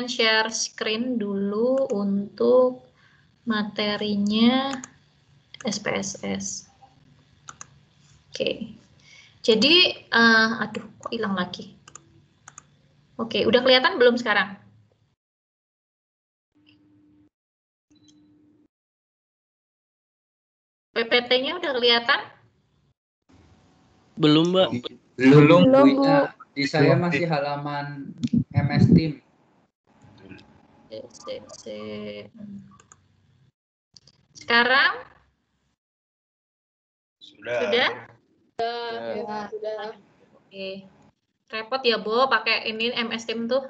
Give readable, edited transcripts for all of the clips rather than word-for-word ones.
share screen dulu untuk materinya SPSS. Oke. Jadi, aduh, kok hilang lagi? Oke, udah kelihatan belum sekarang? PPT-nya udah kelihatan? Belum, Mbak. Belum, Bu. Di saya masih halaman MS Team. Sekarang? Sudah? Sudah. Oke. Repot ya, Bo, pakai ini MS Team tuh.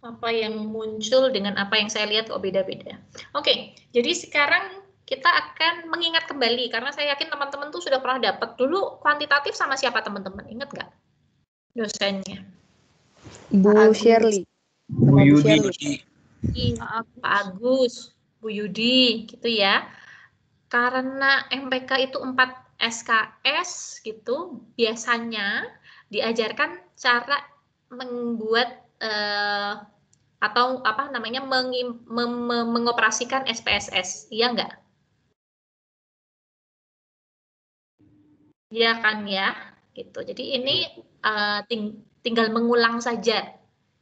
Apa yang muncul dengan apa yang saya lihat kok beda-beda. Oke, jadi sekarang kita akan mengingat kembali, karena saya yakin teman-teman tuh sudah pernah dapat dulu kuantitatif sama siapa teman-teman, ingat nggak dosennya? Bu Shirley. Bu Yudi. Pak Agus, Bu Yudi, gitu ya. Karena MPK itu 4 SKS gitu, biasanya diajarkan cara membuat atau apa namanya mengoperasikan SPSS, iya nggak? Iya kan ya, gitu. Jadi ini tinggal mengulang saja,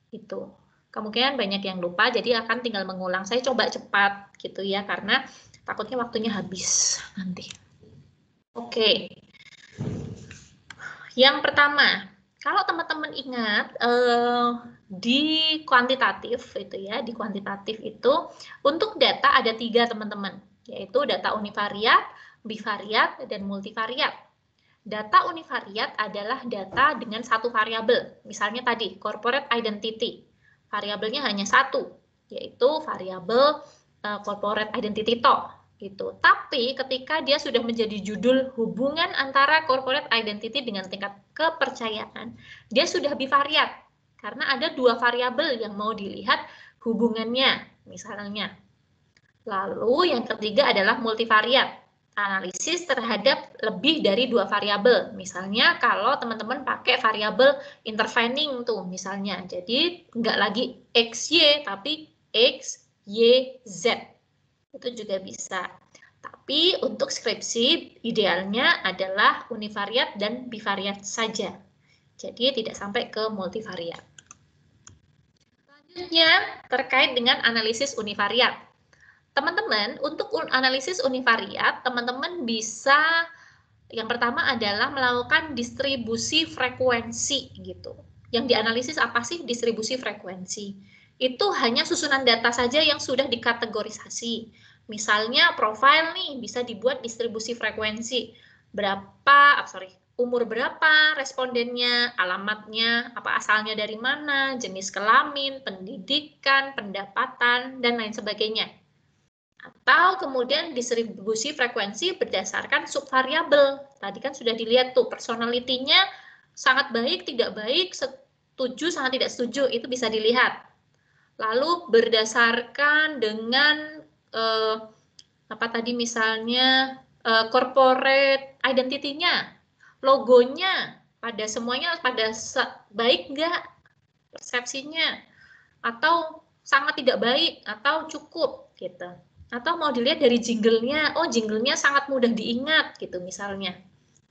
gitu. Kemungkinan banyak yang lupa, jadi akan tinggal mengulang. Saya coba cepat, gitu ya, karena takutnya waktunya habis nanti. Oke. Yang pertama, kalau teman-teman ingat di kuantitatif itu ya, di kuantitatif itu untuk data ada 3 teman-teman, yaitu data univariat, bivariat, dan multivariat. Data univariat adalah data dengan satu variabel, misalnya tadi corporate identity, variabelnya hanya satu, yaitu variabel corporate identity toh. Gitu. Tapi ketika dia sudah menjadi judul hubungan antara corporate identity dengan tingkat kepercayaan, dia sudah bivariat karena ada 2 variabel yang mau dilihat hubungannya misalnya. Lalu yang ketiga adalah multivariat, analisis terhadap lebih dari 2 variabel. Misalnya kalau teman-teman pakai variabel intervening tuh misalnya, jadi nggak lagi XY tapi X, Y, Z. Itu juga bisa. Tapi untuk skripsi idealnya adalah univariat dan bivariat saja. Jadi tidak sampai ke multivariat. Selanjutnya terkait dengan analisis univariat. Teman-teman, untuk analisis univariat, teman-teman bisa yang pertama adalah melakukan distribusi frekuensi gitu. Yang dianalisis apa sih distribusi frekuensi? Itu hanya susunan data saja yang sudah dikategorisasi. Misalnya profil nih bisa dibuat distribusi frekuensi. Umur berapa respondennya, alamatnya, apa asalnya dari mana, jenis kelamin, pendidikan, pendapatan, dan lain sebagainya. Atau kemudian distribusi frekuensi berdasarkan subvariabel. Tadi kan sudah dilihat tuh personality-nya sangat baik, tidak baik, setuju, sangat tidak setuju, itu bisa dilihat. Lalu berdasarkan dengan apa tadi misalnya corporate identity-nya, logonya, pada semuanya pada baik nggak persepsinya, atau sangat tidak baik, atau cukup gitu. Atau mau dilihat dari jingle-nya, oh jingle-nya sangat mudah diingat gitu misalnya.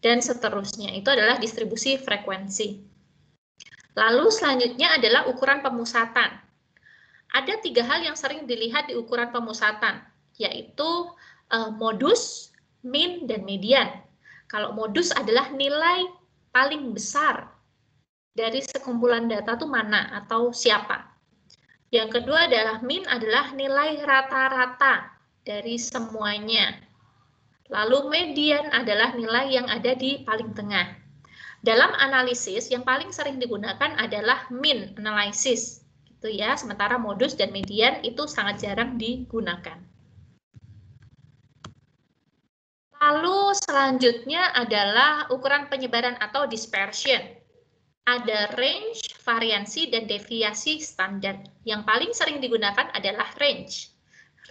Dan seterusnya, itu adalah distribusi frekuensi. Lalu selanjutnya adalah ukuran pemusatan. Ada 3 hal yang sering dilihat di ukuran pemusatan, yaitu modus, mean, dan median. Kalau modus adalah nilai paling besar dari sekumpulan data itu mana atau siapa. Yang kedua adalah mean adalah nilai rata-rata dari semuanya. Lalu median adalah nilai yang ada di paling tengah. Dalam analisis yang paling sering digunakan adalah mean analysis. Itu ya, sementara modus dan median itu sangat jarang digunakan. Lalu selanjutnya adalah ukuran penyebaran atau dispersion. Ada range, variansi, dan deviasi standar. Yang paling sering digunakan adalah range.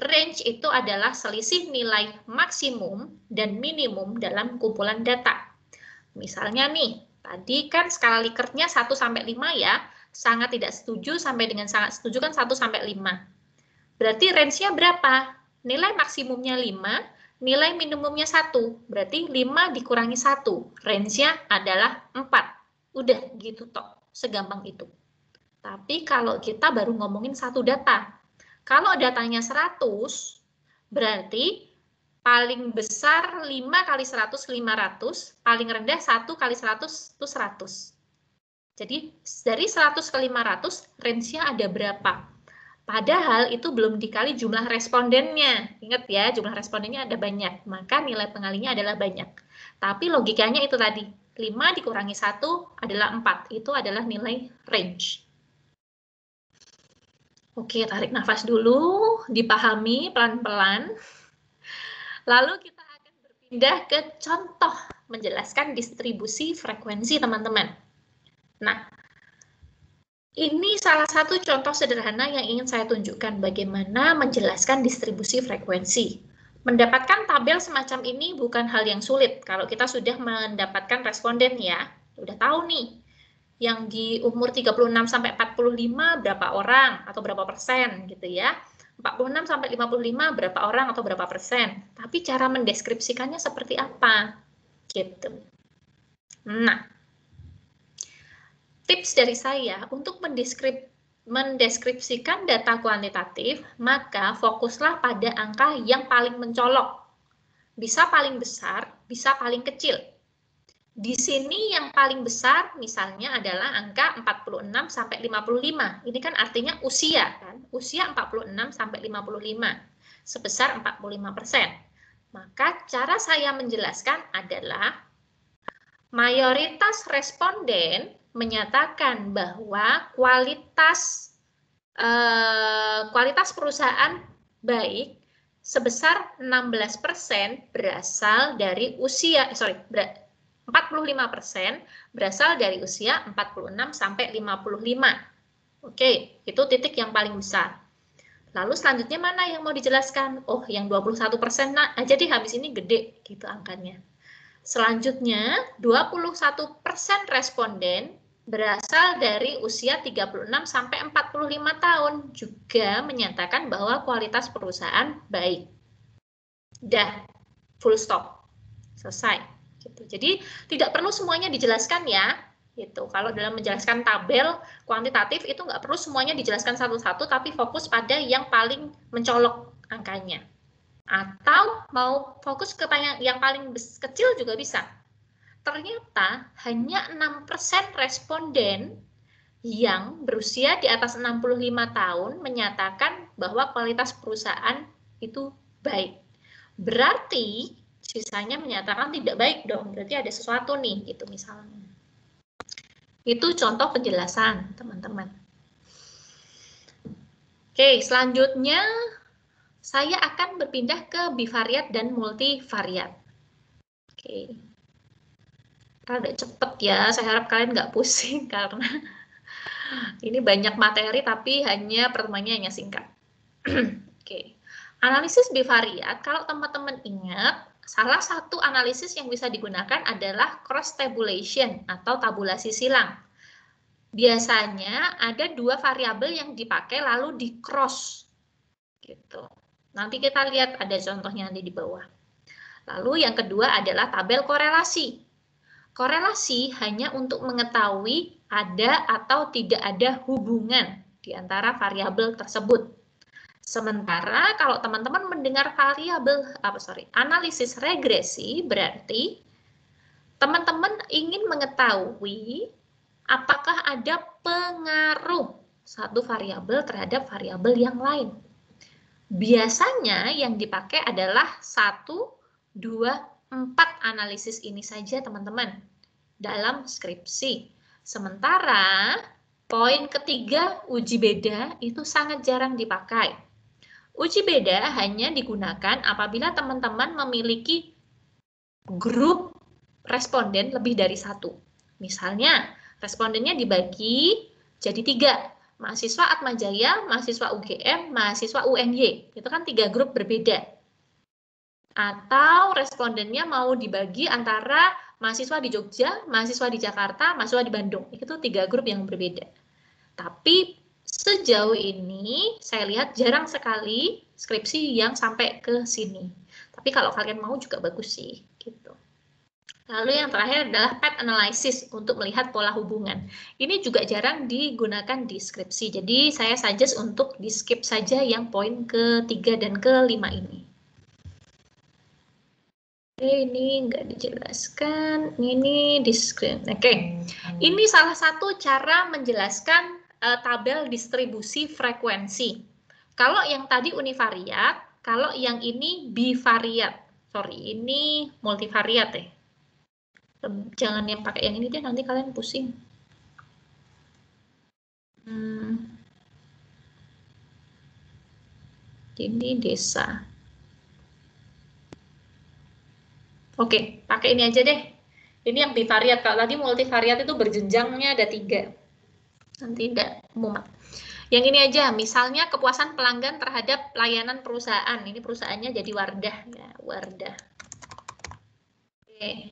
Range itu adalah selisih nilai maksimum dan minimum dalam kumpulan data. Misalnya nih, Tadi kan skala Likert-nya 1 sampai 5 ya. Sangat tidak setuju sampai dengan sangat setuju kan 1 sampai 5. Berarti range-nya berapa? Nilai maksimumnya 5, nilai minimumnya 1. Berarti 5 dikurangi 1. Range-nya adalah 4. Udah gitu toh. Segampang itu. Tapi kalau kita baru ngomongin satu data. Kalau datanya 100, berarti paling besar 5 kali 100, 500. Paling rendah 1 kali 100, itu 100. Jadi dari 100 ke 500, range-nya ada berapa? Padahal itu belum dikali jumlah respondennya. Ingat ya, jumlah respondennya ada banyak. Maka nilai pengalinya adalah banyak. Tapi logikanya itu tadi. 5 dikurangi 1 adalah 4. Itu adalah nilai range. Oke, tarik nafas dulu. Dipahami pelan-pelan. Lalu kita akan berpindah ke contoh menjelaskan distribusi frekuensi, teman-teman. Nah, ini salah satu contoh sederhana yang ingin saya tunjukkan bagaimana menjelaskan distribusi frekuensi. Mendapatkan tabel semacam ini bukan hal yang sulit kalau kita sudah mendapatkan responden ya. Udah tahu nih, yang di umur 36 sampai 45 berapa orang atau berapa persen gitu ya. 46 sampai 55 berapa orang atau berapa persen. Tapi cara mendeskripsikannya seperti apa? Gitu. Nah, tips dari saya untuk mendeskripsikan data kuantitatif, maka fokuslah pada angka yang paling mencolok. Bisa paling besar, bisa paling kecil. Di sini yang paling besar misalnya adalah angka 46 sampai 55. Ini kan artinya usia kan? Usia 46 sampai 55 sebesar 45%. Maka cara saya menjelaskan adalah mayoritas responden menyatakan bahwa kualitas perusahaan baik sebesar 16% berasal dari usia 45% berasal dari usia 46 sampai 55. Oke, itu titik yang paling besar. Lalu selanjutnya mana yang mau dijelaskan? Oh, yang 21% aja deh, habis ini gede gitu angkanya. Selanjutnya, 21% responden berasal dari usia 36 sampai 45 tahun juga menyatakan bahwa kualitas perusahaan baik. Dah, full stop. Selesai. Gitu. Jadi tidak perlu semuanya dijelaskan ya. Gitu. Kalau dalam menjelaskan tabel kuantitatif itu nggak perlu semuanya dijelaskan satu-satu, tapi fokus pada yang paling mencolok angkanya. Atau mau fokus ke yang paling kecil juga bisa. Ternyata hanya 6% responden yang berusia di atas 65 tahun menyatakan bahwa kualitas perusahaan itu baik. Berarti sisanya menyatakan tidak baik dong, berarti ada sesuatu nih, gitu misalnya. Itu contoh penjelasan, teman-teman. Oke, selanjutnya saya akan berpindah ke bivariat dan multivariat. Oke. Rada cepet ya, saya harap kalian nggak pusing karena ini banyak materi tapi pertemuannya hanya singkat. Oke. Analisis bivariat, kalau teman-teman ingat, salah satu analisis yang bisa digunakan adalah cross tabulation atau tabulasi silang. Biasanya ada dua variabel yang dipakai lalu di cross. Gitu. Nanti kita lihat ada contohnya nanti di bawah. Lalu yang kedua adalah tabel korelasi. Korelasi hanya untuk mengetahui ada atau tidak ada hubungan di antara variabel tersebut. Sementara kalau teman-teman mendengar analisis regresi, berarti teman-teman ingin mengetahui apakah ada pengaruh satu variabel terhadap variabel yang lain. Biasanya yang dipakai adalah 1, 2, 4 analisis ini saja teman-teman dalam skripsi. Sementara poin ketiga, uji beda, itu sangat jarang dipakai. Uji beda hanya digunakan apabila teman-teman memiliki grup responden lebih dari 1. Misalnya, respondennya dibagi jadi 3. Mahasiswa Atmajaya, mahasiswa UGM, mahasiswa UNY. Itu kan 3 grup berbeda. Atau respondennya mau dibagi antara mahasiswa di Jogja, mahasiswa di Jakarta, mahasiswa di Bandung. Itu 3 grup yang berbeda. Tapi sejauh ini saya lihat jarang sekali skripsi yang sampai ke sini. Tapi kalau kalian mau juga bagus sih, gitu. Lalu yang terakhir adalah path analysis untuk melihat pola hubungan. Ini juga jarang digunakan di skripsi. Jadi saya suggest untuk di skip saja yang poin ke-3 dan ke-5 ini. Oke, ini nggak dijelaskan. Ini di screen. Oke, ini salah satu cara menjelaskan tabel distribusi frekuensi. Kalau yang tadi univariat, kalau yang ini bivariat. Sorry, ini multivariat ya. Jangan yang pakai yang ini deh, nanti kalian pusing. Ini desa. Oke, pakai ini aja deh. Ini yang bivariat. Kalau tadi multivariat itu berjenjangnya ada 3. Nanti tidak mumat. Yang ini aja, misalnya kepuasan pelanggan terhadap layanan perusahaan. Ini perusahaannya jadi Wardah. Ya, Wardah. Oke.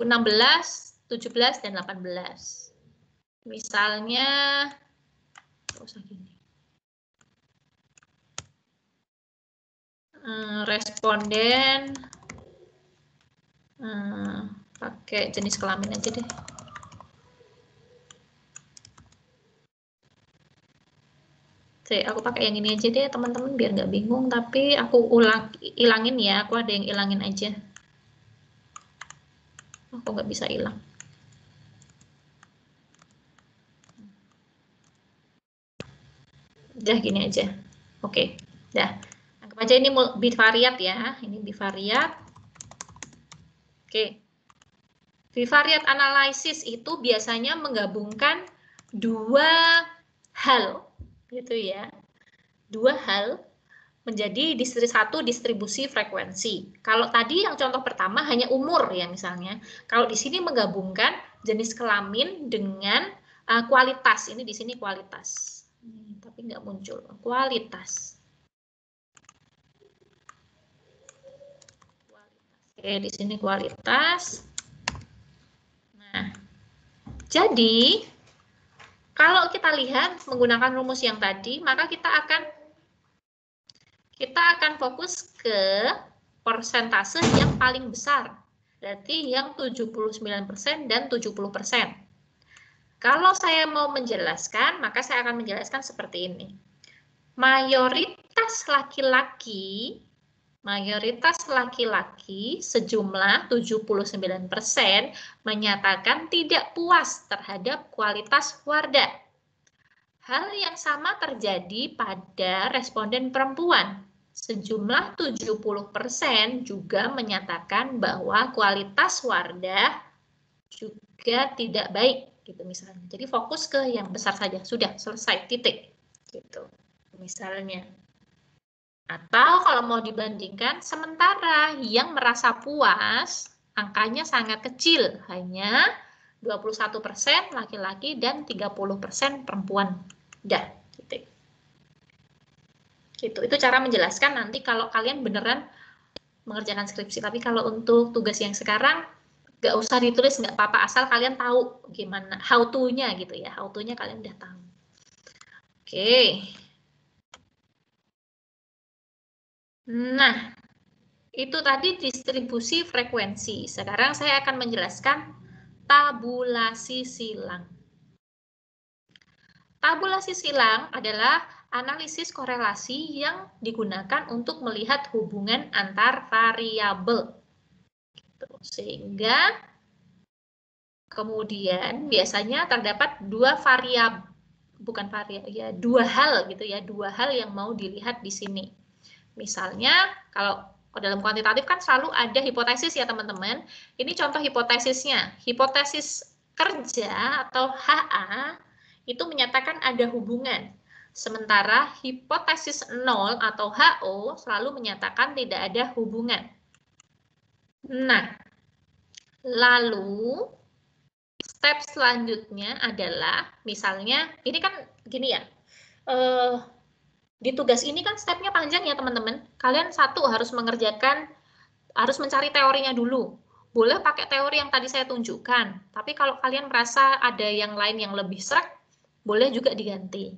16, 17, dan 18. Misalnya, responden, pakai jenis kelamin aja deh. Aku pakai yang ini aja deh, teman-teman, biar nggak bingung. Tapi aku ilangin ya, aku ada yang ilangin aja. Aku nggak bisa hilang. Udah gini aja. Oke, dah. Anggap aja ini bivariat ya. Ini bivariat. Oke. Bivariat analisis itu biasanya menggabungkan 2 hal, gitu ya. 2 hal menjadi satu distribusi frekuensi. Kalau tadi yang contoh pertama hanya umur ya misalnya. Kalau di sini menggabungkan jenis kelamin dengan kualitas. Ini di sini kualitas. Tapi nggak muncul. Kualitas. Oke, di sini kualitas. Nah, jadi kalau kita lihat menggunakan rumus yang tadi, maka kita akan fokus ke persentase yang paling besar. Berarti yang 79% dan 70%. Kalau saya mau menjelaskan, maka saya akan menjelaskan seperti ini. Mayoritas laki-laki sejumlah 79% menyatakan tidak puas terhadap kualitas Wardah. Hal yang sama terjadi pada responden perempuan. Sejumlah 70% juga menyatakan bahwa kualitas Wardah juga tidak baik, gitu misalnya. Jadi fokus ke yang besar saja, sudah selesai, titik. Gitu, misalnya. Atau kalau mau dibandingkan, sementara yang merasa puas, angkanya sangat kecil, hanya 21% laki-laki dan 30% perempuan. Dah, titik. Gitu. Itu cara menjelaskan nanti kalau kalian beneran mengerjakan skripsi. Tapi kalau untuk tugas yang sekarang, nggak usah ditulis, nggak apa-apa, asal kalian tahu gimana, how to-nya gitu ya. How to-nya kalian udah tahu. Oke. Nah, itu tadi distribusi frekuensi. Sekarang saya akan menjelaskan tabulasi silang. Tabulasi silang adalah analisis korelasi yang digunakan untuk melihat hubungan antar variabel. Sehingga kemudian biasanya terdapat 2 variabel, bukan variabel ya, 2 hal gitu ya, 2 hal yang mau dilihat di sini. Misalnya kalau dalam kuantitatif kan selalu ada hipotesis ya teman-teman. Ini contoh hipotesisnya. Hipotesis kerja atau HA itu menyatakan ada hubungan. Sementara hipotesis 0 atau HO selalu menyatakan tidak ada hubungan. Nah, lalu step selanjutnya adalah misalnya, ini kan gini ya, di tugas ini kan stepnya panjang ya teman-teman. Kalian satu harus mengerjakan, harus mencari teorinya dulu. boleh pakai teori yang tadi saya tunjukkan. Tapi kalau kalian merasa ada yang lain yang lebih srek, boleh juga diganti.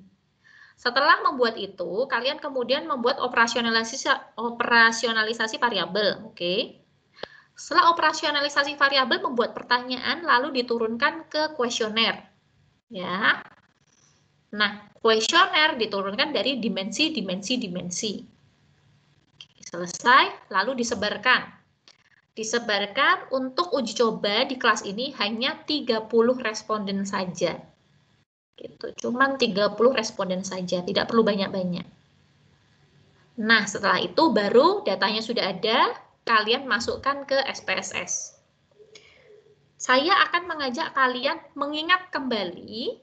Setelah membuat itu, kalian kemudian membuat operasionalisasi variabel, oke? Setelah operasionalisasi variabel, membuat pertanyaan lalu diturunkan ke kuesioner, ya. Nah, kuesioner diturunkan dari dimensi. Selesai, lalu disebarkan. Disebarkan untuk uji coba di kelas ini hanya 30 responden saja. Gitu, cuman 30 responden saja, tidak perlu banyak-banyak. Nah, setelah itu baru datanya sudah ada, kalian masukkan ke SPSS. Saya akan mengajak kalian mengingat kembali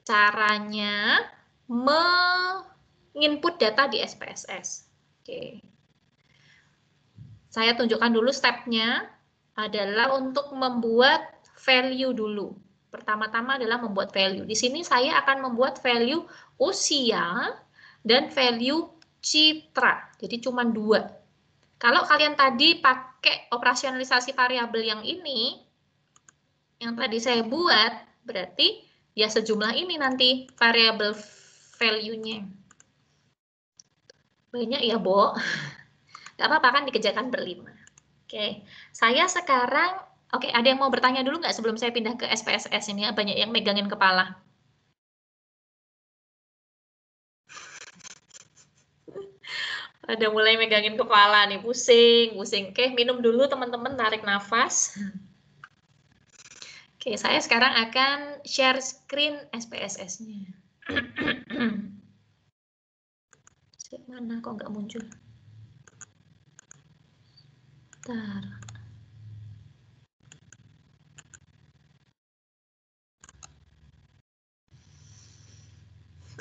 caranya menginput data di SPSS. Oke. Saya tunjukkan dulu stepnya adalah untuk membuat value dulu. Pertama-tama adalah membuat value. Di sini saya akan membuat value usia dan value citra. Jadi cuma 2. Kalau kalian tadi pakai operasionalisasi variabel yang ini, yang tadi saya buat, berarti ya sejumlah ini nanti variabel value-nya. Banyak ya, Bo? Gak apa-apa kan dikerjakan berlima. Oke, saya sekarang oke, ada yang mau bertanya dulu nggak sebelum saya pindah ke SPSS ini? Banyak yang megangin kepala. Ada mulai megangin kepala nih, pusing. Oke, minum dulu teman-teman, tarik nafas. Oke, saya sekarang akan share screen SPSS-nya. Mana kok nggak muncul? Bentar.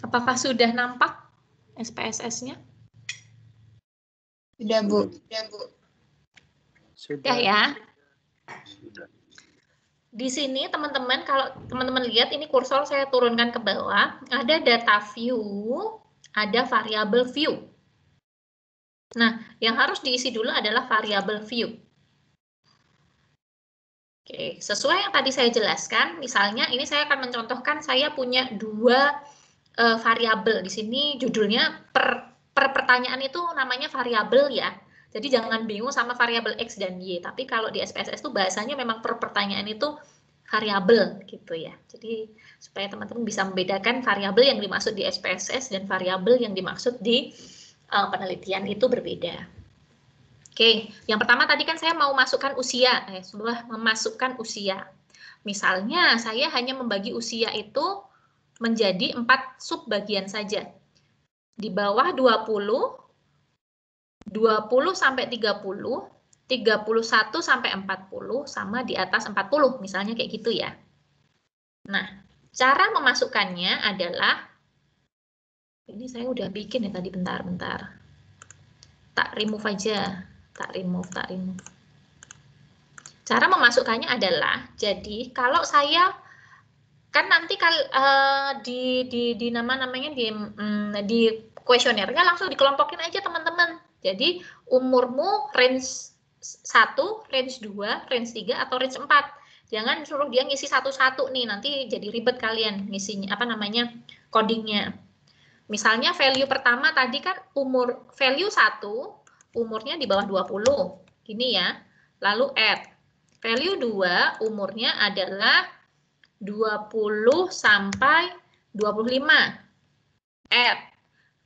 Apakah sudah nampak SPSS-nya? Sudah, Bu. Sudah ya. Di sini teman-teman, kalau teman-teman lihat ini kursor saya turunkan ke bawah, ada data view, ada variabel view. Nah, yang harus diisi dulu adalah variabel view. Oke, sesuai yang tadi saya jelaskan, misalnya ini saya akan mencontohkan saya punya 2 variabel. Di sini judulnya per pertanyaan itu namanya variabel ya. Jadi jangan bingung sama variabel X dan Y. Tapi kalau di SPSS itu bahasanya memang per pertanyaan itu variabel gitu ya. Jadi supaya teman-teman bisa membedakan variabel yang dimaksud di SPSS dan variabel yang dimaksud di penelitian itu berbeda. Oke, yang pertama tadi kan saya mau masukkan usia, sudah memasukkan usia. Misalnya saya hanya membagi usia itu menjadi 4 subbagian saja. Di bawah 20, 20 sampai 30, 31 sampai 40, sama di atas 40, misalnya kayak gitu ya. Nah, cara memasukkannya adalah, ini saya udah bikin ya tadi, bentar-bentar. Tak remove aja. Tak remove. Cara memasukkannya adalah, jadi kalau saya kan nanti di namanya di kuesionernya langsung dikelompokin aja teman-teman. Jadi umurmu range 1, range 2, range 3 atau range 4. Jangan suruh dia ngisi satu-satu nih, nanti jadi ribet kalian ngisinya codingnya. Misalnya value pertama tadi kan value 1 umurnya di bawah 20. Gini ya. Lalu add. Value 2 umurnya adalah 20 sampai 25. Add.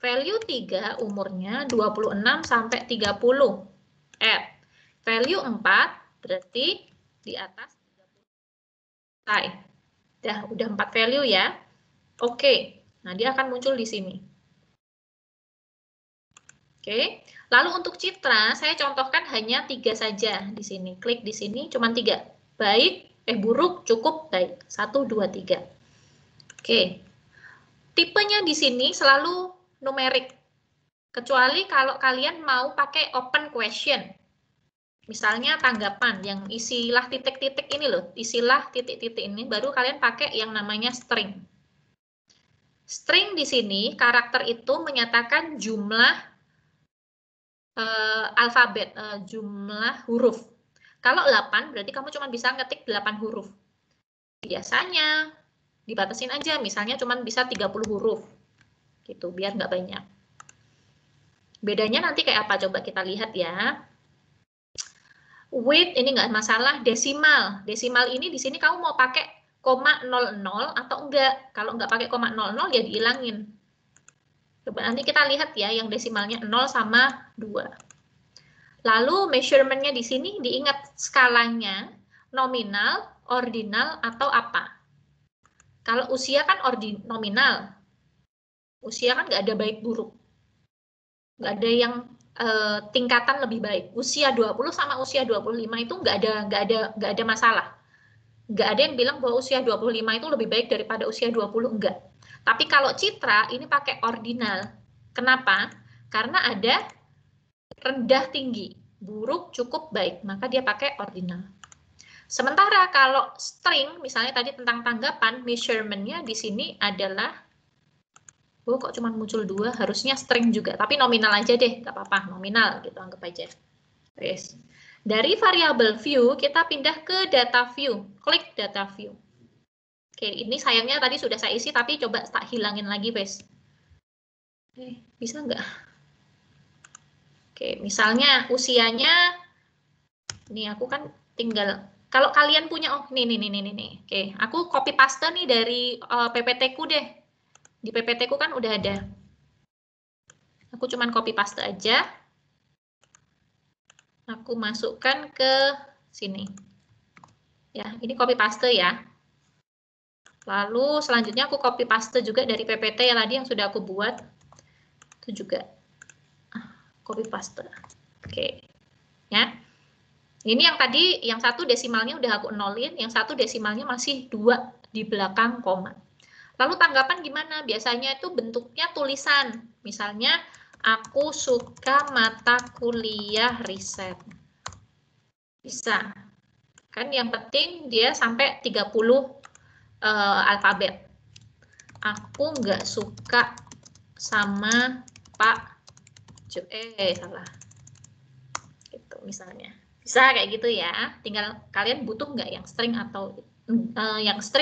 Value 3 umurnya 26 sampai 30. Add. Value 4 berarti di atas 30. Udah 4 value ya. Oke. Nah, dia akan muncul di sini. Oke. Lalu untuk citra, saya contohkan hanya 3 saja di sini. Klik di sini, cuma 3. Baik, buruk, cukup, baik. 1, 2, 3. Oke. Tipenya di sini selalu numerik. Kecuali kalau kalian mau pakai open question. Misalnya tanggapan yang isilah titik-titik ini loh. Isilah titik-titik ini, baru kalian pakai yang namanya string. String di sini, karakter itu menyatakan jumlah alfabet, jumlah huruf. Kalau 8 berarti kamu cuma bisa ngetik 8 huruf. Biasanya dibatasin aja, misalnya cuma bisa 30 huruf. Gitu, biar nggak banyak. Bedanya nanti kayak apa? Coba kita lihat ya. With ini nggak masalah, desimal. Desimal ini di sini kamu mau pakai koma 00 atau enggak. Kalau nggak pakai koma 00 ya dihilangin. Coba nanti kita lihat ya yang desimalnya 0 sama 2. Lalu measurement-nya di sini diingat skalanya nominal, ordinal, atau apa. Kalau usia kan nominal. Usia kan nggak ada baik buruk. Nggak ada yang tingkatan lebih baik. Usia 20 sama usia 25 itu nggak ada masalah. Nggak ada yang bilang bahwa usia 25 itu lebih baik daripada usia 20, enggak. Tapi kalau citra ini pakai ordinal. Kenapa? Karena ada rendah tinggi, buruk cukup baik, maka dia pakai ordinal. Sementara kalau string, misalnya tadi tentang tanggapan, measurement-nya di sini adalah, oh kok cuma muncul 2, harusnya string juga, tapi nominal aja deh, nggak apa-apa, nominal gitu, anggap aja. Yes. Dari variable view, kita pindah ke data view, klik data view. Oke, ini sayangnya tadi sudah saya isi, tapi coba tak hilangin lagi, guys. Bisa nggak? Oke, misalnya usianya, nih aku kan tinggal, kalau kalian punya, oh nih. Oke, aku copy paste nih dari PPT-ku deh. Di PPT-ku kan udah ada. Aku cuman copy paste aja. Aku masukkan ke sini. Ya, ini copy paste ya. Lalu selanjutnya aku copy paste juga dari PPT yang tadi yang sudah aku buat. Itu juga. Copy paste. Oke. Ya. Ini yang tadi, yang satu desimalnya udah aku nolin, yang satu desimalnya masih 2 di belakang koma. Lalu tanggapan gimana? Biasanya itu bentuknya tulisan. Misalnya, aku suka mata kuliah riset. Bisa. Kan yang penting dia sampai 30 alfabet. Aku nggak suka sama Pak salah. Gitu misalnya. Bisa kayak gitu ya. Tinggal kalian butuh nggak yang string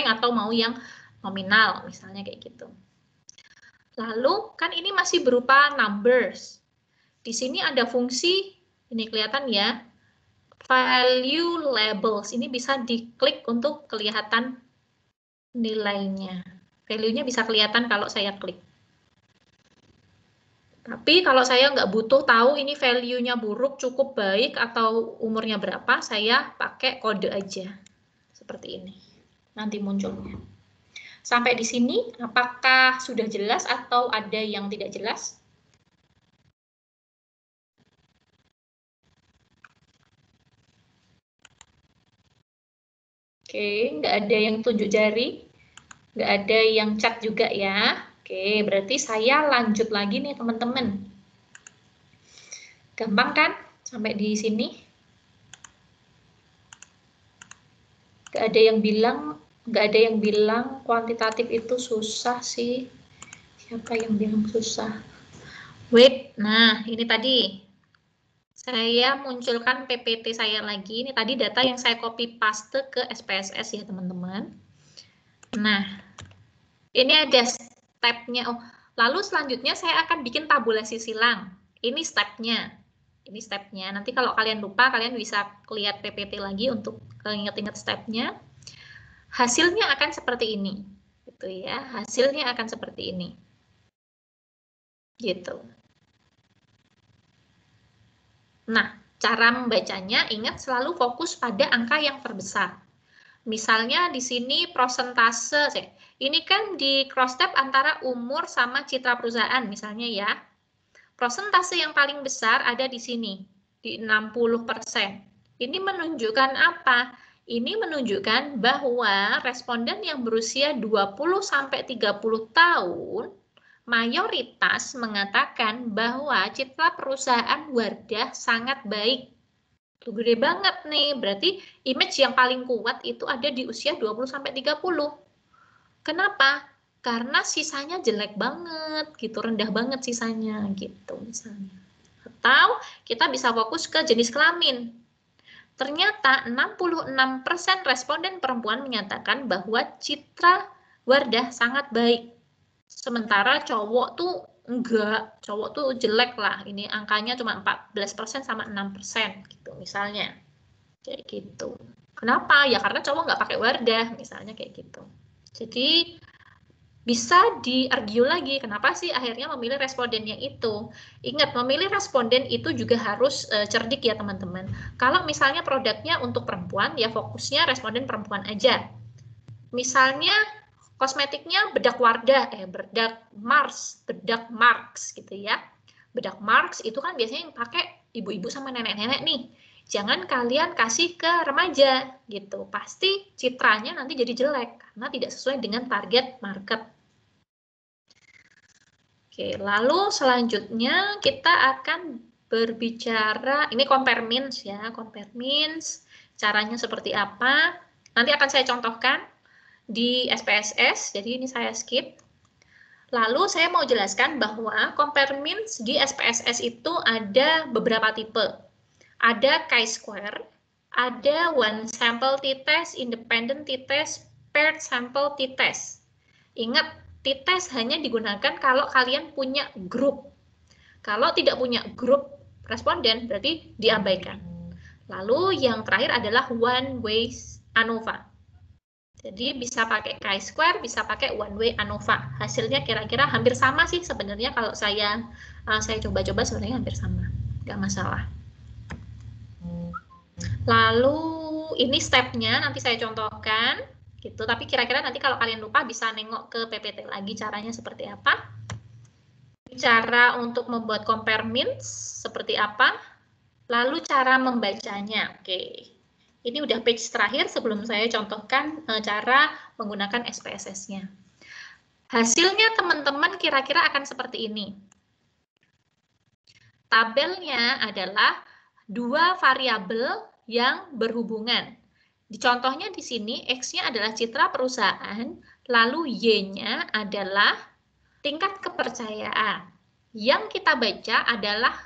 atau mau yang nominal misalnya kayak gitu. Lalu kan ini masih berupa numbers. Di sini ada fungsi, ini kelihatan ya, value labels. Ini bisa diklik untuk kelihatan nilainya. Value-nya bisa kelihatan kalau saya klik. Tapi kalau saya nggak butuh tahu ini value-nya buruk, cukup baik, atau umurnya berapa, saya pakai kode aja. Seperti ini. Nanti munculnya. Sampai di sini, apakah sudah jelas atau ada yang tidak jelas? Oke, nggak ada yang tunjuk jari. Nggak ada yang chat juga ya. Oke, berarti saya lanjut lagi nih teman-teman. Gampang kan sampai di sini? Nggak ada yang bilang kuantitatif itu susah sih. Siapa yang bilang susah? Wait, nah ini tadi. Saya munculkan PPT saya lagi. Ini tadi data yang saya copy paste ke SPSS ya teman-teman. Nah, ini ada step-nya. Oh, lalu selanjutnya saya akan bikin tabulasi silang. Ini step-nya. Ini step-nya. Nanti kalau kalian lupa, kalian bisa lihat PPT lagi untuk ingat-ingat step-nya. Hasilnya akan seperti ini. Gitu ya. Hasilnya akan seperti ini. Gitu. Nah, cara membacanya ingat selalu fokus pada angka yang terbesar. Misalnya di sini prosentase, ini kan di cross tab antara umur sama citra perusahaan misalnya ya. Prosentase yang paling besar ada di sini, di 60%. Ini menunjukkan apa? Ini menunjukkan bahwa responden yang berusia 20-30 tahun mayoritas mengatakan bahwa citra perusahaan Wardah sangat baik. Tuh gede banget nih, berarti image yang paling kuat itu ada di usia 20-30. Kenapa? Karena sisanya jelek banget, gitu, rendah banget sisanya, gitu misalnya. Atau kita bisa fokus ke jenis kelamin. ternyata 66% responden perempuan menyatakan bahwa citra Wardah sangat baik. Sementara cowok tuh enggak, cowok tuh jelek lah. Ini angkanya cuma 14% sama 6% gitu misalnya. Kayak gitu. Kenapa? Ya karena cowok nggak pakai Wardah, misalnya kayak gitu. Jadi bisa di-argue lagi, kenapa sih akhirnya memilih responden yang itu? Ingat, memilih responden itu juga harus cerdik ya teman-teman. Kalau misalnya produknya untuk perempuan, ya fokusnya responden perempuan aja. Misalnya kosmetiknya bedak Wardah, bedak Mars, bedak Marks gitu ya. Bedak Marks itu kan biasanya yang pakai ibu-ibu sama nenek-nenek nih. Jangan kalian kasih ke remaja gitu. Pasti citranya nanti jadi jelek karena tidak sesuai dengan target market. Oke, lalu selanjutnya kita akan berbicara, ini compare means ya, compare means, caranya seperti apa. Nanti akan saya contohkan di SPSS, jadi ini saya skip. Lalu saya mau jelaskan bahwa compare means di SPSS itu ada beberapa tipe. Ada chi-square, ada one sample t-test, independent t-test, paired sample t-test. Ingat, t-test hanya digunakan kalau kalian punya grup. Kalau tidak punya grup responden, berarti diabaikan. Lalu yang terakhir adalah one way ANOVA. Jadi bisa pakai chi-square, bisa pakai one way ANOVA. Hasilnya kira-kira hampir sama sih sebenarnya kalau saya coba-coba sebenarnya hampir sama, nggak masalah. Lalu ini stepnya nanti saya contohkan gitu, tapi kira-kira nanti kalau kalian lupa bisa nengok ke PPT lagi caranya seperti apa. Cara untuk membuat compare means seperti apa, lalu cara membacanya. Oke. Ini udah page terakhir sebelum saya contohkan cara menggunakan SPSS-nya. Hasilnya teman-teman kira-kira akan seperti ini. Tabelnya adalah dua variabel yang berhubungan. Contohnya di sini, X-nya adalah citra perusahaan, lalu Y-nya adalah tingkat kepercayaan. Yang kita baca adalah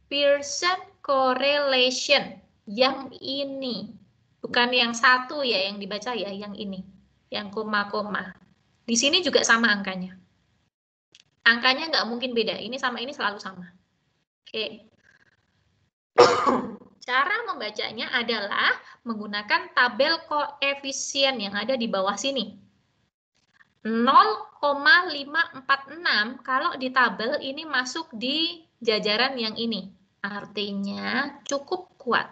Pearson correlation. Yang ini. Bukan yang satu ya, yang dibaca ya, yang ini. Yang koma-koma. Di sini juga sama angkanya. Angkanya nggak mungkin beda. Ini sama ini selalu sama. Oke. Cara membacanya adalah menggunakan tabel koefisien yang ada di bawah sini. 0,546 kalau di tabel ini masuk di jajaran yang ini. Artinya cukup kuat.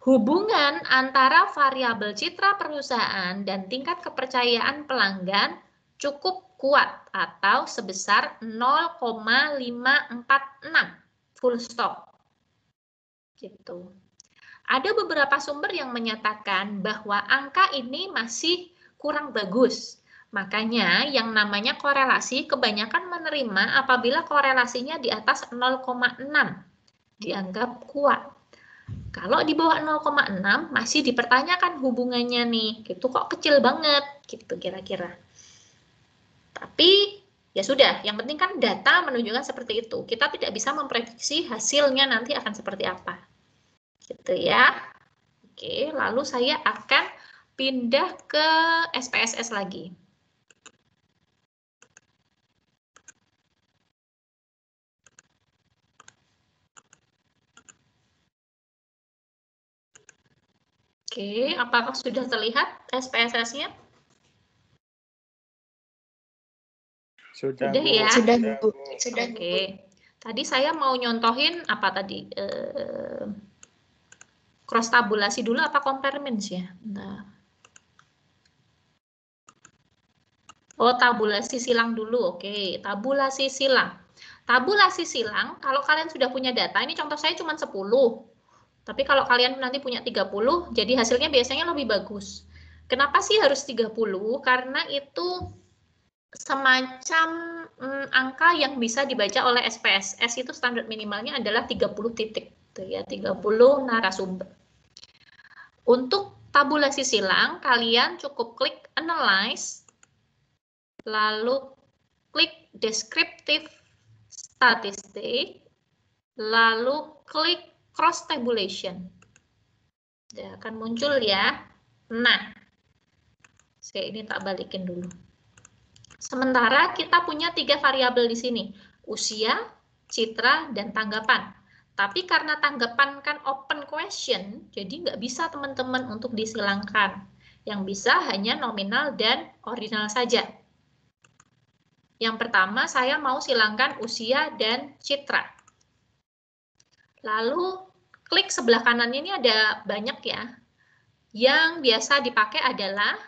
Hubungan antara variabel citra perusahaan dan tingkat kepercayaan pelanggan cukup kuat atau sebesar 0,546 full stop. Gitu. Ada beberapa sumber yang menyatakan bahwa angka ini masih kurang bagus. Makanya yang namanya korelasi kebanyakan menerima apabila korelasinya di atas 0,6 dianggap kuat. Kalau di bawah 0,6 masih dipertanyakan hubungannya nih, gitu kok kecil banget gitu kira-kira. Tapi ya sudah, yang penting kan data menunjukkan seperti itu. Kita tidak bisa memprediksi hasilnya nanti akan seperti apa. Gitu ya. Oke, lalu saya akan pindah ke SPSS lagi. Oke, apakah sudah terlihat SPSS-nya? Sudah, Sudah Bu. ya? Sudah, Bu. Sudah. Oke. Tadi saya mau nyontohin apa tadi? Cross tabulasi dulu apa compare means ya? Nah. Oh, tabulasi silang dulu. Oke, tabulasi silang. Tabulasi silang, kalau kalian sudah punya data, ini contoh saya cuma 10. Tapi kalau kalian nanti punya 30, jadi hasilnya biasanya lebih bagus. Kenapa sih harus 30? Karena itu semacam angka yang bisa dibaca oleh SPSS, itu standar minimalnya adalah 30 titik. Ya, 30 narasumber. Untuk tabulasi silang, kalian cukup klik Analyze, lalu klik Descriptive Statistic, lalu klik Cross Tabulation. Sudah akan muncul ya. Nah, saya ini tak balikin dulu. Sementara kita punya 3 variabel di sini. Usia, citra, dan tanggapan. Tapi karena tanggapan kan open question, jadi nggak bisa teman-teman untuk disilangkan. Yang bisa hanya nominal dan ordinal saja. Yang pertama, saya mau silangkan usia dan citra. Lalu, klik sebelah kanannya ini ada banyak ya. Yang biasa dipakai adalah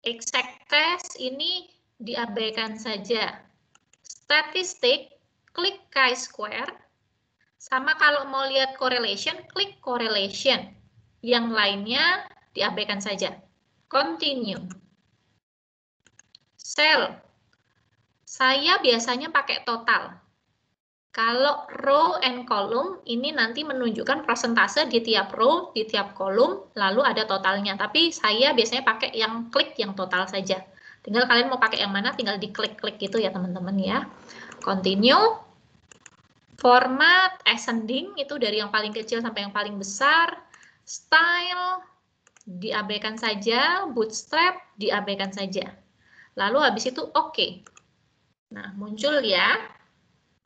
exact test, ini diabaikan saja. Statistik, klik chi-square. Sama kalau mau lihat correlation, klik correlation. Yang lainnya diabaikan saja. Continue. Cell. Saya biasanya pakai total. Kalau row and column, ini nanti menunjukkan persentase di tiap row, di tiap kolom, lalu ada totalnya. Tapi saya biasanya pakai yang klik yang total saja. Tinggal kalian mau pakai yang mana, tinggal diklik-klik gitu ya teman-teman ya. Continue. Format, ascending, itu dari yang paling kecil sampai yang paling besar. Style, diabaikan saja. Bootstrap, diabaikan saja. Lalu habis itu oke. Nah, muncul ya.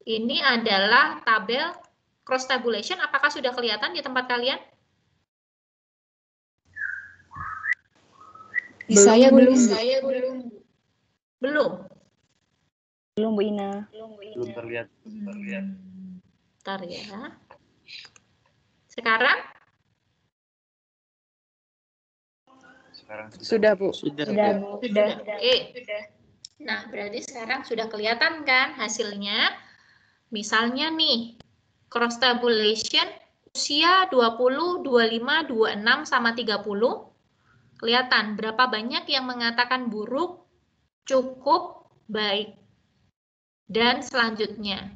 Ini adalah tabel cross tabulation. Apakah sudah kelihatan di tempat kalian? Saya belum. Belum. Belum, Bu Ina. Belum terlihat. Bentar ya. Sekarang? Sekarang Sudah, Bu. Sudah. Oke. Nah, berarti sekarang sudah kelihatan kan hasilnya? Misalnya nih, cross tabulation usia 20, 25, 26 sama 30. Kelihatan berapa banyak yang mengatakan buruk, cukup, baik. Dan selanjutnya.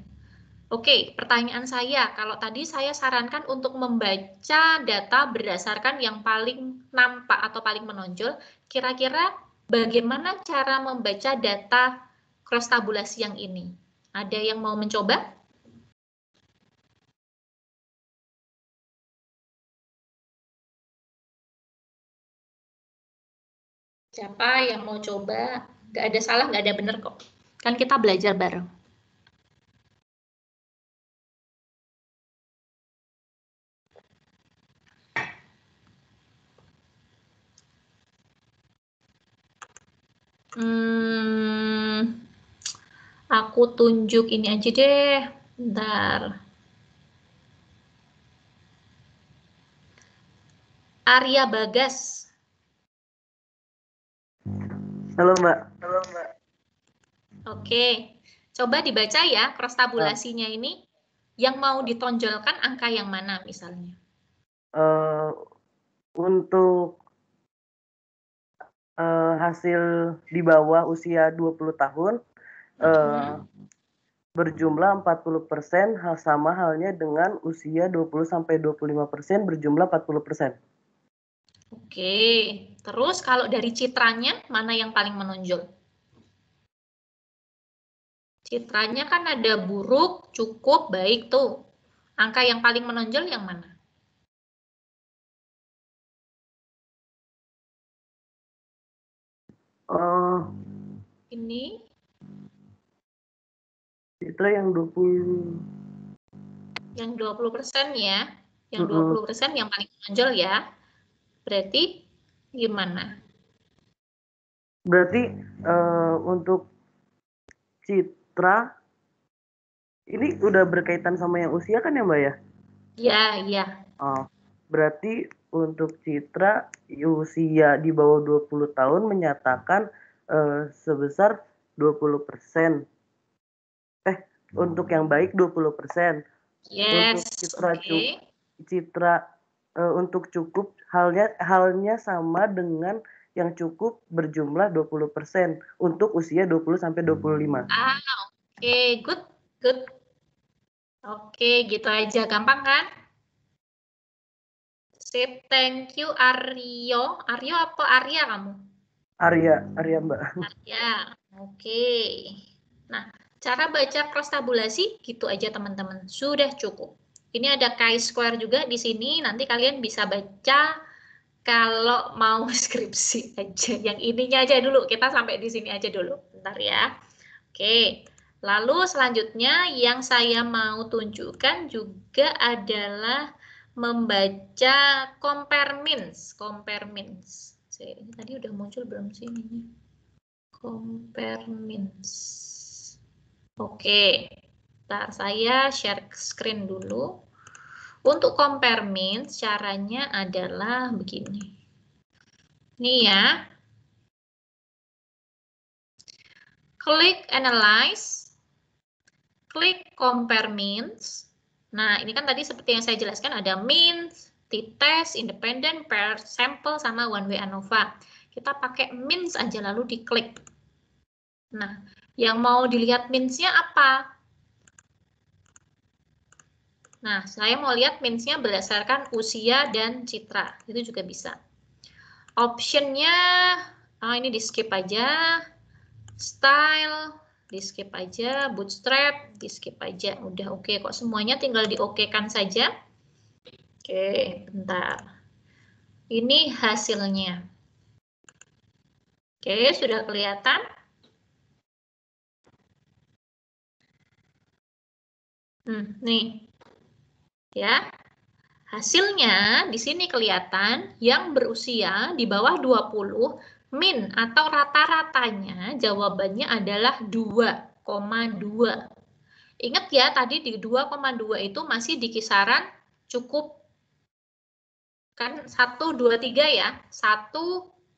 Oke, pertanyaan saya, kalau tadi saya sarankan untuk membaca data berdasarkan yang paling nampak atau paling menonjol, kira-kira bagaimana cara membaca data cross tabulasi yang ini? Ada yang mau mencoba? Siapa yang mau coba? Nggak ada salah, nggak ada benar kok. Kan kita belajar bareng. Aku tunjuk ini aja deh. Bentar. Arya Bagas. Halo Mbak. Oke. Coba dibaca ya cross tabulasinya ini. Yang mau ditonjolkan angka yang mana misalnya? Untuk hasil di bawah usia 20 tahun berjumlah 40%, sama halnya dengan usia 20-25% berjumlah 40%. Oke, terus kalau dari citranya, mana yang paling menonjol? Citranya kan ada buruk, cukup, baik tuh. Angka yang paling menonjol yang mana? Ini? Citra yang 20. Yang 20% ya. Yang 20% yang paling menonjol ya. Berarti gimana? Berarti untuk Citra ini udah berkaitan sama yang usia kan ya Mbak ya? Iya. Berarti untuk Citra usia di bawah 20 tahun menyatakan sebesar 20%. Untuk yang baik 20%. Yes. Untuk Citra Okay. Citra untuk cukup halnya sama dengan yang cukup berjumlah 20% untuk usia 20 sampai 25. Oke, good. Oke, gitu aja, gampang kan? Sip, thank you Aryo. Aryo apa Arya kamu? Arya Mbak. Arya, oke. Nah, cara baca cross tabulasi gitu aja teman-teman, sudah cukup. Ini ada chi-square juga di sini, nanti kalian bisa baca kalau mau skripsi aja. Yang ininya aja dulu, kita sampai di sini aja dulu. Bentar ya. Oke, lalu selanjutnya yang saya mau tunjukkan juga adalah membaca compare means. Compare means. Ini tadi udah muncul belum sih ini? Compare means. Oke, ntar saya share screen dulu. Untuk compare means, caranya adalah begini. Nih ya. Klik analyze. Klik compare means. Nah, ini kan tadi seperti yang saya jelaskan ada means, t-test, independent, pair, sample, sama one way ANOVA. Kita pakai means aja lalu diklik. Nah, yang mau dilihat means-nya apa? Nah, saya mau lihat means-nya berdasarkan usia dan citra. Itu juga bisa. Option-nya, ini di skip aja. Style, di skip aja. Bootstrap, di skip aja. Udah oke kok semuanya, tinggal di oke-kan saja. Oke, bentar. Ini hasilnya. Oke, sudah kelihatan? Nih. Ya. Hasilnya di sini kelihatan yang berusia di bawah 20 min atau rata-ratanya jawabannya adalah 2,2. Ingat ya tadi di 2,2 itu masih di kisaran cukup kan 1 2 3 ya. 1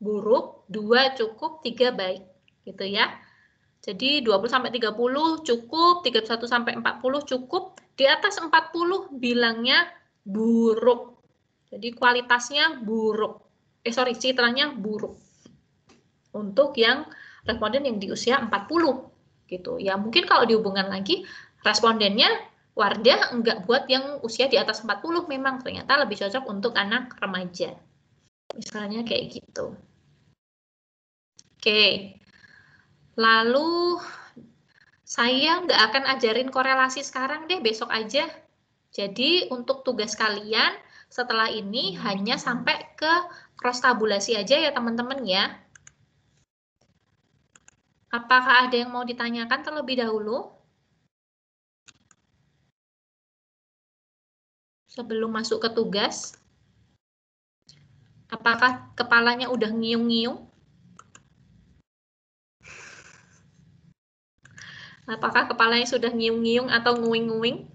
buruk, 2 cukup, 3 baik gitu ya. Jadi 20 sampai 30 cukup, 31 sampai 40 cukup, di atas 40 bilangnya buruk. Jadi kualitasnya buruk. Citranya buruk. Untuk yang responden yang di usia 40 gitu. Ya mungkin kalau dihubungkan lagi respondennya Wardah enggak buat yang usia di atas 40 memang ternyata lebih cocok untuk anak remaja. Misalnya kayak gitu. Oke. Lalu saya nggak akan ajarin korelasi sekarang deh, besok aja. Jadi untuk tugas kalian setelah ini hanya sampai ke cross tabulasi aja ya teman-teman ya. Apakah ada yang mau ditanyakan terlebih dahulu? Sebelum masuk ke tugas. Apakah kepalanya udah ngiung-ngiung? Apakah kepalanya sudah ngiung-ngiung atau nguing-nguing?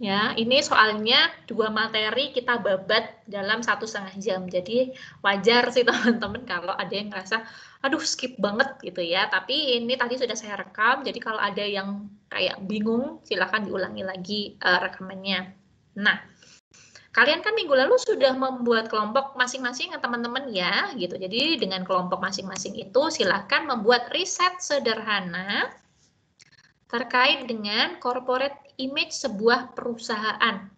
Ya, ini soalnya 2 materi kita babat dalam 1,5 jam. Jadi wajar sih teman-teman kalau ada yang ngerasa, aduh skip banget gitu ya. Tapi ini tadi sudah saya rekam, jadi kalau ada yang kayak bingung, silahkan diulangi lagi rekamannya. Nah, kalian kan minggu lalu sudah membuat kelompok masing-masing ya teman-teman ya, gitu. Jadi dengan kelompok masing-masing itu silahkan membuat riset sederhana terkait dengan corporate image sebuah perusahaan.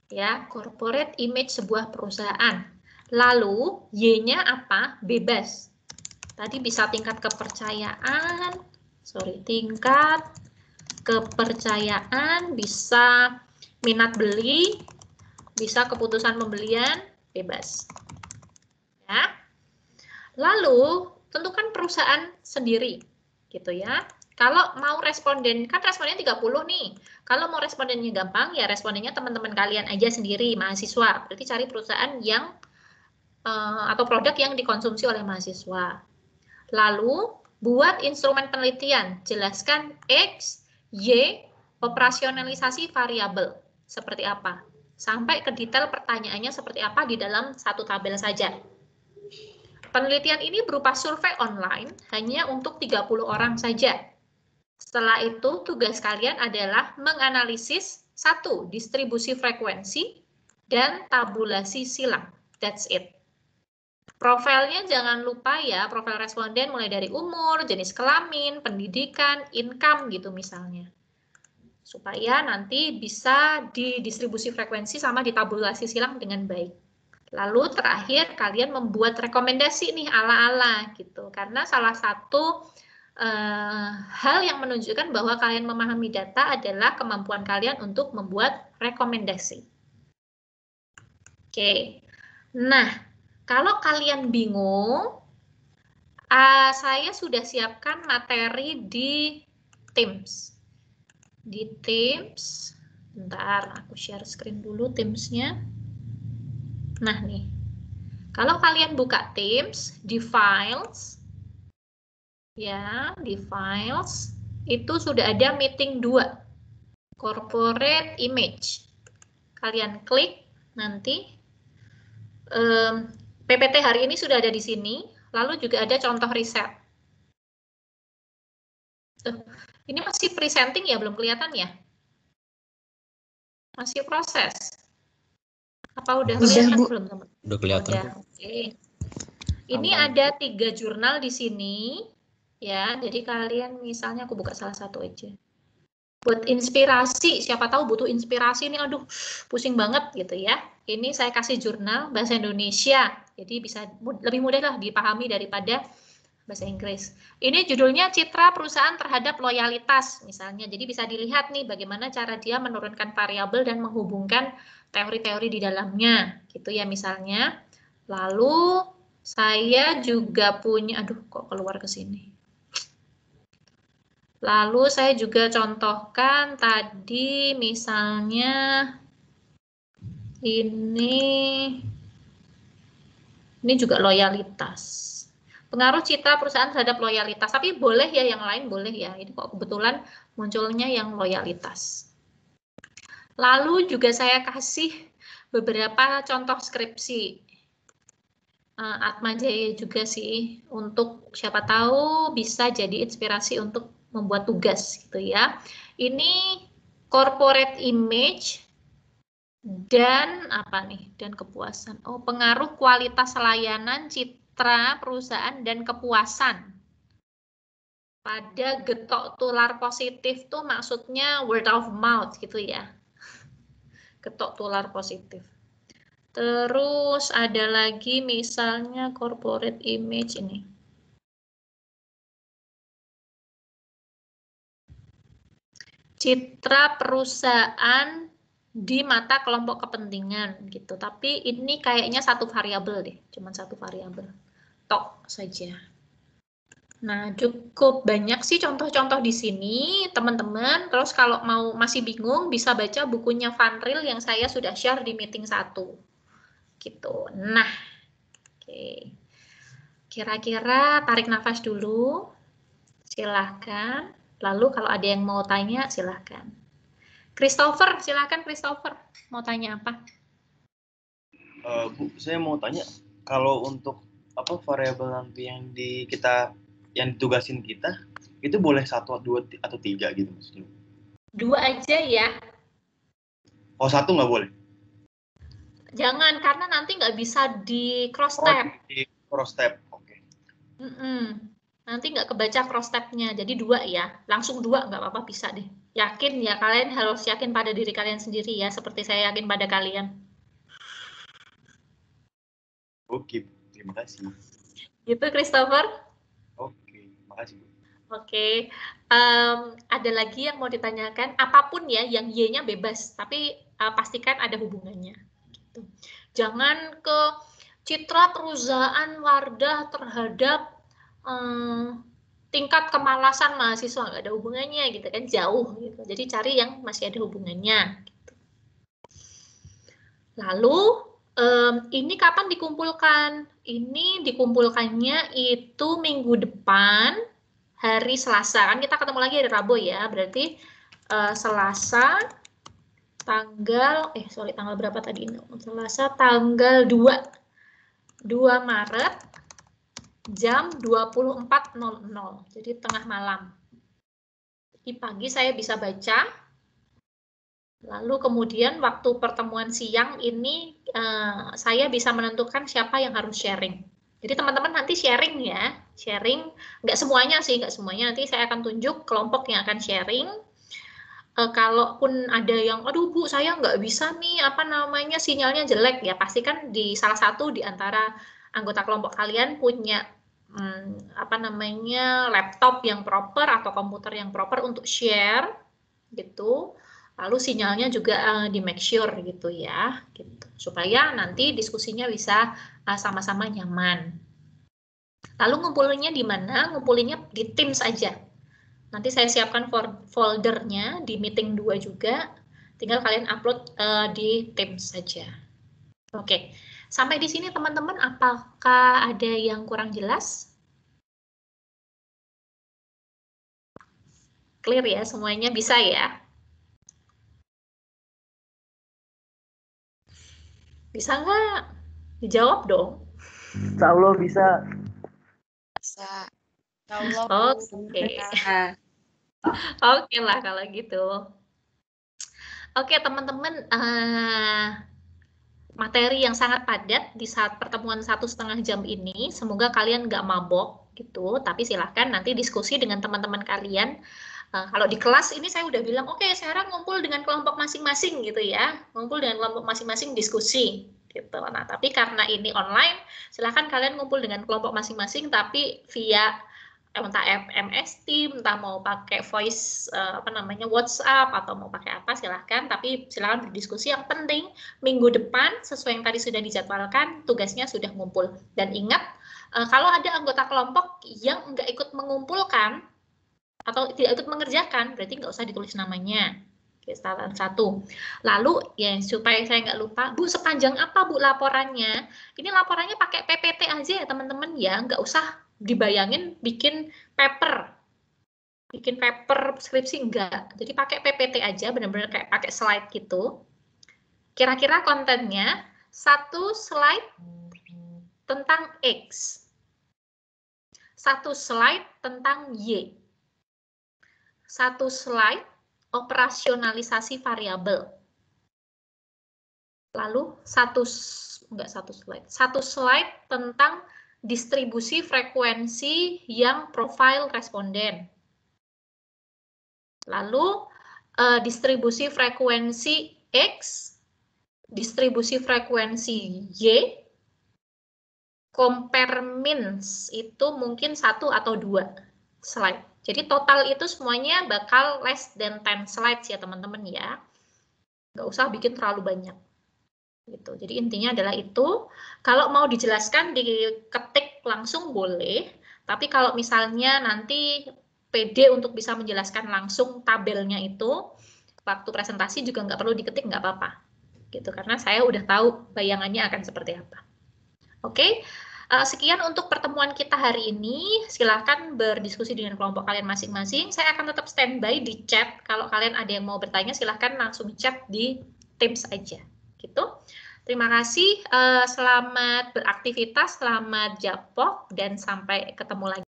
Ya, corporate image sebuah perusahaan. Lalu, Y-nya apa? Bebas. Tadi bisa tingkat kepercayaan, tingkat kepercayaan, bisa minat beli, bisa keputusan pembelian, bebas. Ya. Lalu, tentukan perusahaan sendiri. Gitu ya. Kalau mau responden, kan respondennya 30 nih. Kalau mau respondennya gampang, ya respondennya teman-teman kalian aja sendiri, mahasiswa. Berarti cari perusahaan yang atau produk yang dikonsumsi oleh mahasiswa. Lalu, buat instrumen penelitian. Jelaskan X, Y, operasionalisasi variabel. Seperti apa? Sampai ke detail pertanyaannya seperti apa di dalam satu tabel saja. Penelitian ini berupa survei online hanya untuk 30 orang saja. Setelah itu, tugas kalian adalah menganalisis 1. Distribusi frekuensi dan tabulasi silang. That's it. Profilnya jangan lupa ya, profil responden mulai dari umur, jenis kelamin, pendidikan, income gitu misalnya. Supaya nanti bisa didistribusi frekuensi sama ditabulasi silang dengan baik. Lalu terakhir kalian membuat rekomendasi nih ala-ala gitu. Karena salah satu hal yang menunjukkan bahwa kalian memahami data adalah kemampuan kalian untuk membuat rekomendasi. Oke, nah kalau kalian bingung, saya sudah siapkan materi di Teams. Di Teams, bentar aku share screen dulu Teams-nya. Nah nih, kalau kalian buka Teams di Files, ya di Files itu sudah ada meeting 2, Corporate Image. Kalian klik nanti. PPT hari ini sudah ada di sini, lalu juga ada contoh riset. Ini masih presenting ya, belum kelihatan ya? Masih proses. Apa udah kelihatan belum, teman? Udah kelihatan. Udah, oke. Ini ada 3 jurnal di sini, ya. Jadi kalian misalnya aku buka salah satu aja. Buat inspirasi, siapa tahu butuh inspirasi nih, aduh pusing banget gitu ya. Ini saya kasih jurnal bahasa Indonesia, jadi bisa lebih mudah lah dipahami daripada bahasa Inggris. Ini judulnya Citra Perusahaan Terhadap Loyalitas misalnya, jadi bisa dilihat nih bagaimana cara dia menurunkan variabel dan menghubungkan teori-teori di dalamnya, gitu ya misalnya. Lalu saya juga punya, aduh kok keluar ke sini. Lalu saya juga contohkan tadi misalnya ini juga loyalitas. Pengaruh citra perusahaan terhadap loyalitas, tapi boleh ya yang lain boleh ya. Ini kok kebetulan munculnya yang loyalitas. Lalu juga saya kasih beberapa contoh skripsi. Atma Jaya juga sih, untuk siapa tahu bisa jadi inspirasi untuk membuat tugas gitu ya. Ini corporate image dan apa nih? Dan kepuasan. Oh, pengaruh kualitas layanan, citra perusahaan dan kepuasan. Pada getok tular positif tuh maksudnya word of mouth gitu ya. Getok tular positif. Terus ada lagi misalnya corporate image ini. Citra perusahaan di mata kelompok kepentingan gitu. Tapi ini kayaknya satu variabel deh, cuma satu variabel. Tok saja. Nah, cukup banyak sih contoh-contoh di sini, teman-teman. Terus kalau mau masih bingung bisa baca bukunya Vanril yang saya sudah share di meeting 1. Gitu. Nah, oke. Kira-kira tarik nafas dulu. Silahkan. Lalu kalau ada yang mau tanya, silahkan. Christopher, silahkan Christopher. Mau tanya apa? Bu, saya mau tanya, kalau untuk apa variabel nanti yang ditugasin kita, itu boleh 1, 2, atau 3 gitu maksudnya? 2 aja ya. Oh, 1 nggak boleh? Jangan, karena nanti nggak bisa di cross tab. Di cross tab, oke. Nanti nggak kebaca cross tab-nya, jadi 2 ya. Langsung 2 nggak apa-apa, bisa deh. Yakin ya, kalian harus yakin pada diri kalian sendiri ya, seperti saya yakin pada kalian. Oke, terima kasih. Gitu, Christopher? Oke, makasih. Oke, ada lagi yang mau ditanyakan? Apapun ya, yang Y-nya bebas, tapi pastikan ada hubungannya. Gitu. Jangan ke citra perusahaan Wardah terhadap tingkat kemalasan mahasiswa, nggak ada hubungannya gitu kan, jauh gitu. Jadi cari yang masih ada hubungannya. Gitu. Lalu ini kapan dikumpulkan? Ini dikumpulkannya itu minggu depan, hari Selasa. Kan kita ketemu lagi hari Rabu ya, berarti Selasa tanggal tanggal berapa tadi? Selasa tanggal 2 Maret jam 24.00. Jadi tengah malam. Di pagi saya bisa baca. Lalu kemudian waktu pertemuan siang ini saya bisa menentukan siapa yang harus sharing. Jadi teman-teman nanti sharing ya, sharing nggak semuanya sih, nggak semuanya. Nanti saya akan tunjuk kelompok yang akan sharing. Kalaupun ada yang, aduh Bu, saya nggak bisa nih, apa namanya, sinyalnya jelek ya, pastikan di salah satu di antara anggota kelompok kalian punya laptop yang proper atau komputer yang proper untuk share gitu. Lalu sinyalnya juga di make sure gitu ya, gitu. Supaya nanti diskusinya bisa sama-sama nyaman. Lalu ngumpulinnya di mana? Ngumpulinnya di Teams aja. Nanti saya siapkan foldernya di meeting 2 juga. Tinggal kalian upload di Teams saja. Oke, sampai di sini teman-teman, apakah ada yang kurang jelas? Clear ya, semuanya bisa ya? Bisa nggak? Dijawab dong. Insya Allah bisa. Bisa. Ya Allah, Oke. Oke lah kalau gitu. Oke teman-teman, materi yang sangat padat di saat pertemuan 1,5 jam ini. Semoga kalian nggak mabok gitu, tapi silahkan nanti diskusi dengan teman-teman kalian. Kalau di kelas ini saya udah bilang, oke, sekarang ngumpul dengan kelompok masing-masing gitu ya, ngumpul dengan kelompok masing-masing diskusi gitu. Nah, tapi karena ini online, silahkan kalian ngumpul dengan kelompok masing-masing, tapi via entah MS Team, entah mau pakai voice WhatsApp atau mau pakai apa silahkan, tapi silahkan berdiskusi. Yang penting minggu depan sesuai yang tadi sudah dijadwalkan, tugasnya sudah ngumpul. Dan ingat, kalau ada anggota kelompok yang nggak ikut mengumpulkan atau tidak ikut mengerjakan, berarti nggak usah ditulis namanya. Satu. Lalu ya supaya saya nggak lupa, Bu, sepanjang apa Bu laporannya? Ini laporannya pakai PPT aja ya teman-teman ya, nggak usah dibayangin bikin paper skripsi, enggak. Jadi pakai PPT aja, benar-benar kayak pakai slide gitu. Kira-kira kontennya 1 slide tentang X, 1 slide tentang Y, 1 slide operasionalisasi variabel. Lalu 1 slide tentang distribusi frekuensi yang profil responden. Lalu distribusi frekuensi X, distribusi frekuensi Y, compare means itu mungkin 1 atau 2 slide. Jadi total itu semuanya bakal less than 10 slides ya teman-teman ya. Nggak usah bikin terlalu banyak. Gitu. Jadi intinya adalah itu. Kalau mau dijelaskan diketik langsung boleh, tapi kalau misalnya nanti PD untuk bisa menjelaskan langsung tabelnya itu, waktu presentasi juga nggak perlu diketik, nggak apa-apa. Gitu, karena saya udah tahu bayangannya akan seperti apa. Oke, sekian untuk pertemuan kita hari ini. Silahkan berdiskusi dengan kelompok kalian masing-masing. Saya akan tetap standby di chat. Kalau kalian ada yang mau bertanya, silahkan langsung chat di Teams aja. Gitu. Terima kasih, selamat beraktivitas, selamat japok, dan sampai ketemu lagi.